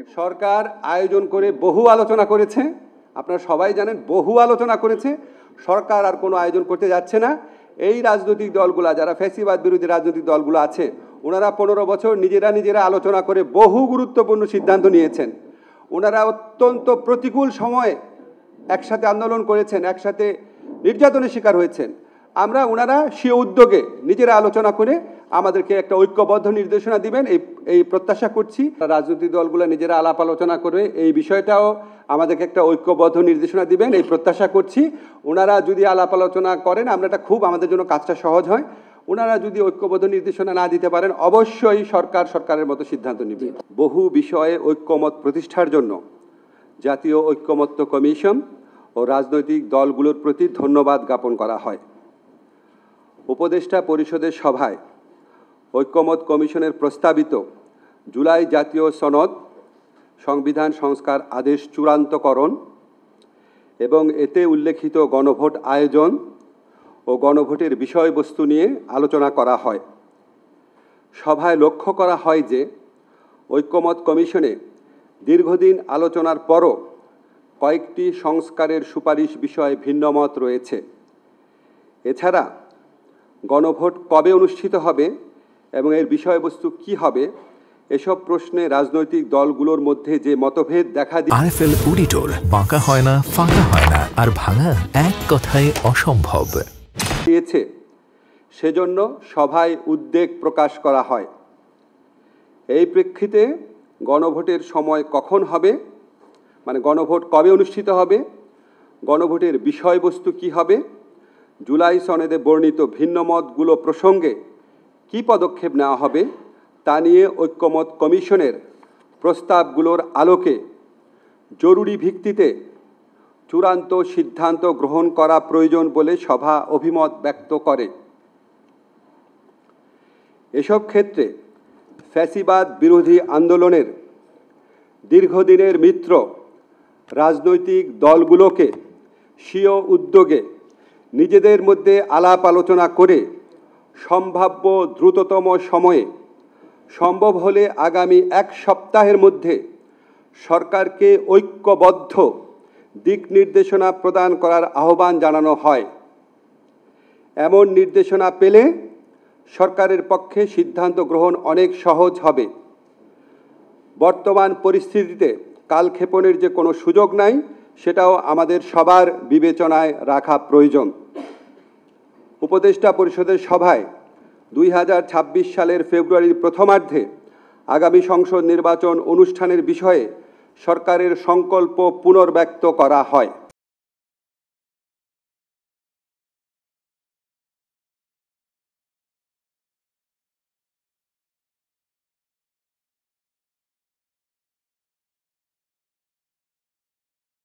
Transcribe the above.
সরকার আয়োজন করে বহু আলোচনা করেছে, আপনারা সবাই জানেন বহু আলোচনা করেছে। সরকার আর কোনো আয়োজন করতে যাচ্ছে না। এই রাজনৈতিক দলগুলো, যারা ফ্যাসিবাদ বিরোধী রাজনৈতিক দলগুলো আছে, ওনারা 15 বছর নিজেরা আলোচনা করে বহু গুরুত্বপূর্ণ সিদ্ধান্ত নিয়েছেন। ওনারা অত্যন্ত প্রতিকূল সময়ে একসাথে আন্দোলন করেছেন, একসাথে নির্যাতনের শিকার হয়েছেন। আমরা ওনারা সে উদ্যোগে নিজেরা আলোচনা করে আমাদেরকে একটা ঐক্যবদ্ধ নির্দেশনা দিবেন এই প্রত্যাশা করছি। রাজনৈতিক দলগুলো নিজেরা আলাপ আলোচনা করে এই বিষয়টাও আমাদেরকে একটা ঐক্যবদ্ধ নির্দেশনা দিবেন এই প্রত্যাশা করছি। ওনারা যদি আলাপ আলোচনা করেন, আমরা এটা খুব আমাদের জন্য কাজটা সহজ হয়। ওনারা যদি ঐক্যবদ্ধ নির্দেশনা না দিতে পারেন, অবশ্যই সরকারের মতো সিদ্ধান্ত নেবে। বহু বিষয়ে ঐক্যমত প্রতিষ্ঠার জন্য জাতীয় ঐক্যমত্য কমিশন ও রাজনৈতিক দলগুলোর প্রতি ধন্যবাদ জ্ঞাপন করা হয়। উপদেষ্টা পরিষদের সভায় ঐক্যমত কমিশনের প্রস্তাবিত জুলাই জাতীয় সনদ সংবিধান সংস্কার আদেশ চূড়ান্তকরণ এবং এতে উল্লেখিত গণভোট আয়োজন ও গণভোটের বিষয়বস্তু নিয়ে আলোচনা করা হয়। সভায় লক্ষ্য করা হয় যে ঐক্যমত কমিশনে দীর্ঘদিন আলোচনার পরও কয়েকটি সংস্কারের সুপারিশ বিষয়ে ভিন্নমত রয়েছে। এছাড়া গণভোট কবে অনুষ্ঠিত হবে এবং এর বিষয়বস্তু কি হবে, এসব প্রশ্নে রাজনৈতিক দলগুলোর মধ্যে যে মতভেদ দেখা আরএফএল অডিটর, বাঁকা হয় না, ফাঁকা হয় না, আর ভাঙা এক কথায় অসম্ভব দিয়েছে, সেজন্য সভায় উদ্বেগ প্রকাশ করা হয়। এই প্রেক্ষিতে গণভোটের সময় কখন হবে, মানে গণভোট কবে অনুষ্ঠিত হবে, গণভোটের বিষয়বস্তু কি হবে, জুলাই সনদে বর্ণিত ভিন্নমতগুলো প্রসঙ্গে কি পদক্ষেপ নেওয়া হবে, তা নিয়ে ঐক্যমত কমিশনের প্রস্তাবগুলোর আলোকে জরুরি ভিত্তিতে চূড়ান্ত সিদ্ধান্ত গ্রহণ করা প্রয়োজন বলে সভা অভিমত ব্যক্ত করে। এসব ক্ষেত্রে ফ্যাসিবাদ বিরোধী আন্দোলনের দীর্ঘদিনের মিত্র রাজনৈতিক দলগুলোকে স্বীয় উদ্যোগে নিজেদের মধ্যে আলাপ আলোচনা করে সম্ভাব্য দ্রুততম সময়ে, সম্ভব হলে আগামী 1 সপ্তাহের মধ্যে সরকারকে ঐক্যবদ্ধ দিক নির্দেশনা প্রদান করার আহ্বান জানানো হয়। এমন নির্দেশনা পেলে সরকারের পক্ষে সিদ্ধান্ত গ্রহণ অনেক সহজ হবে। বর্তমান পরিস্থিতিতে কালক্ষেপণের যে কোনো সুযোগ নাই, সেটাও আমাদের সবার বিবেচনায় রাখা প্রয়োজন। উপদেষ্টা পরিষদের সভায় 2026 সালের ফেব্রুয়ারির প্রথমার্ধে আগামী সংসদ নির্বাচন অনুষ্ঠানের বিষয়ে সরকারের সংকল্প পুনর্ব্যক্ত করা হয়।